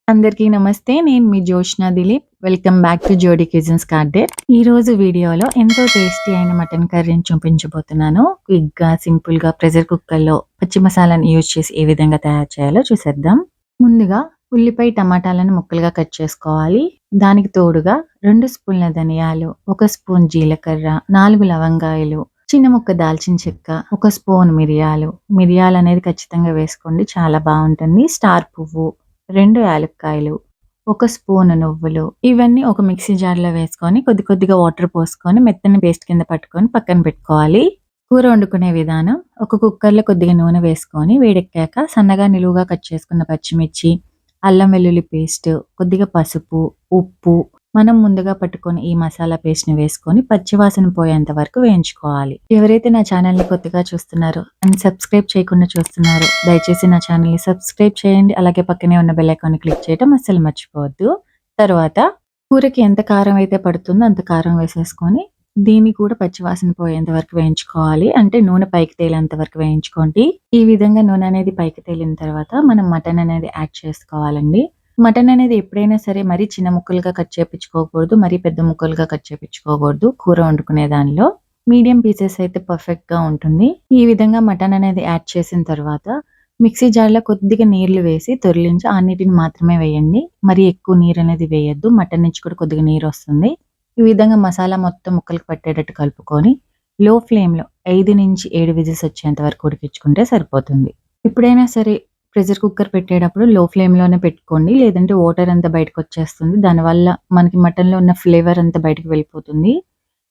అందరికీ నమస్తే. నేను మీ Joshna Dileep. Welcome back to Jodi cuisines garden. ఈరోజు వీడియోలో ఎంతో టేస్టీ అయిన మటన్ కర్రీని చూపించబోతున్నాను. క్విక్‌గా, సింపుల్‌గా ప్రెషర్ కుక్కర్‌లో పచ్చి మసాలాని యూజ్ చేసి ఏ విధంగా తయారు చేయాలో చూసేద్దాం. ముందుగా ఉల్లిపాయ, టమాటాలను ముక్కలుగా కట్ చేసుకోవాలి. దానికి తోడుగా 2 స్పూన్ల ధనియాలు, 1 స్పూన్ జీలకర్ర, 4 లవంగాయలు, చిన్న ముక్క దాల్చిన చెక్క, 1 స్పూన్ మిరియాలు. మిరియాలనేది ఖచ్చితంగా వేసుకోండి, చాలా బావుంటుంది. స్టార్ పువ్వు, 2 యాలక్కాయలు, 1 స్పూను నువ్వులు. ఇవన్నీ ఒక మిక్సీ జార్‌లో వేసుకొని కొద్దిగా వాటర్ పోసుకొని మెత్తని పేస్ట్ కింద పట్టుకొని పక్కన పెట్టుకోవాలి. కూర వండుకునే విధానం: ఒక కుక్కర్‌లో కొద్దిగా నూనె వేసుకొని వేడెక్కాక సన్నగా నిలువుగా కట్ చేసుకున్న పచ్చిమిర్చి, అల్లం వెల్లుల్లి పేస్ట్, కొద్దిగా పసుపు, ఉప్పు, మనం ముందుగా పట్టుకొని ఈ మసాలా పేస్ట్‌ని వేసుకొని పచ్చివాసన పోయేంత వరకు వేయించుకోవాలి. ఎవరైతే నా ఛానల్‌ని కొత్తగా చూస్తున్నారో అండ్ సబ్స్క్రైబ్ చేయకుండా చూస్తున్నారో దయచేసి నా ఛానల్‌ని సబ్స్క్రైబ్ చేయండి. అలాగే పక్కనే ఉన్న బెల్ ఐకాన్‌ని క్లిక్ చేయడం అస్సలు మర్చిపోవద్దు. తర్వాత కూరకి ఎంత కారం అయితే పడుతుందో అంత కారం వేసేసుకొని దీన్ని కూడా పచ్చివాసన పోయేంత వరకు వేయించుకోవాలి. అంటే నూనె పైకి తేలేంత వరకు వేయించుకోండి. ఈ విధంగా నూనె అనేది పైకి తేలిన తర్వాత మనం మటన్ అనేది యాడ్ చేసుకోవాలండి. మటన్ అనేది ఎప్పుడైనా సరే మరీ చిన్న ముక్కలుగా కట్ చేపించుకోకూడదు. మరీ పెద్ద ముక్కలుగా కట్ చేపించుకోకూడదు. కూర వండుకునే దానిలో మీడియం పీసెస్ అయితే పర్ఫెక్ట్‌గా ఉంటుంది. ఈ విధంగా మటన్ అనేది యాడ్ చేసిన తర్వాత మిక్సీ జార్‌లో కొద్దిగా నీళ్లు వేసి తొర్లించి ఆ నీటిని మాత్రమే వేయండి. మరీ ఎక్కువ నీరు అనేది వేయొద్దు. మటన్ నుంచి కూడా కొద్దిగా నీరొస్తుంది. ఈ విధంగా మసాలా మొత్తం ముక్కలకు పట్టేటట్టు కలుపుకొని లో ఫ్లేమ్‌లో 5-7 విజిల్స్ వచ్చేంత వరకు ఉడికించుకుంటే సరిపోతుంది. ఎప్పుడైనా సరే ప్రెషర్ కుక్కర్ పెట్టేటప్పుడు లో ఫ్లేమ్‌లోనే పెట్టుకోండి. లేదంటే వాటర్ అంతా బయటకొచ్చేస్తుంది. దానివల్ల మనకి మటన్‌లో ఉన్న ఫ్లేవర్ అంతా బయటకి వెళ్ళిపోతుంది.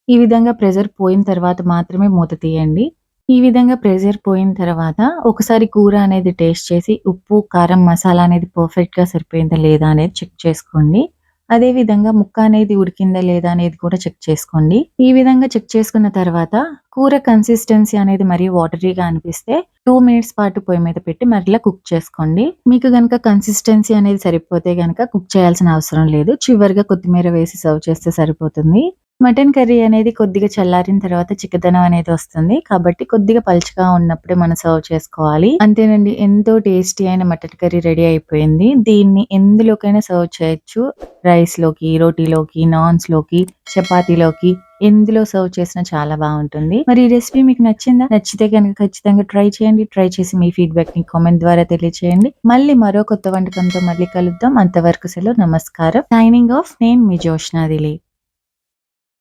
ఈ విధంగా ప్రెషర్ పోయిన తర్వాత మాత్రమే మూత తీయండి. ఈ విధంగా ప్రెషర్ పోయిన తర్వాత ఒకసారి కూర అనేది టేస్ట్ చేసి ఉప్పు, కారం, మసాలా అనేది పర్ఫెక్ట్‌గా సరిపోయిందా లేదా అనేది చెక్ చేసుకోండి. అదే విధంగా ముక్క అనేది ఉడికిందా లేదా అనేది కూడా చెక్ చేసుకోండి. ఈ విధంగా చెక్ చేసుకున్న తర్వాత కూర కన్సిస్టెన్సీ అనేది మరీ వాటరీగా అనిపిస్తే 2 మినిట్స్ పాటు పొయ్యి మీద పెట్టి మరలా కుక్ చేసుకోండి. మీకు గనక కన్సిస్టెన్సీ అనేది సరిపోతే గనక కుక్ చేయాల్సిన అవసరం లేదు. చివరిగా కొత్తిమీర వేసి సర్వ్ చేస్తే సరిపోతుంది. మటన్ కర్రీ అనేది కొద్దిగా చల్లారిన తర్వాత చిక్కదనం అనేది వస్తుంది. కాబట్టి కొద్దిగా పలుచగా ఉన్నప్పుడే మనం సర్వ్ చేసుకోవాలి. అంతేనండి, ఎంతో టేస్టీ అయిన మటన్ కర్రీ రెడీ అయిపోయింది. దీన్ని ఎందులోకైనా సర్వ్ చేయొచ్చు. రైస్‌లోకి, రోటీలోకి, నాన్స్‌లోకి, చపాతీలోకి ఎందులో సర్వ్ చేసినా చాలా బావుంటుంది. మరి ఈ రెసిపీ మీకు నచ్చిందా? నచ్చితే గనక ఖచ్చితంగా ట్రై చేయండి. ట్రై చేసి మీ ఫీడ్‌బ్యాక్‌ని కామెంట్ ద్వారా తెలియచేయండి. మళ్ళీ మరో కొత్త వంటకంతో మళ్ళీ కలుద్దాం. అంతవరకు సెలవు. నమస్కారం. Signing off. నేను మీ జోష్నా దిలీప్.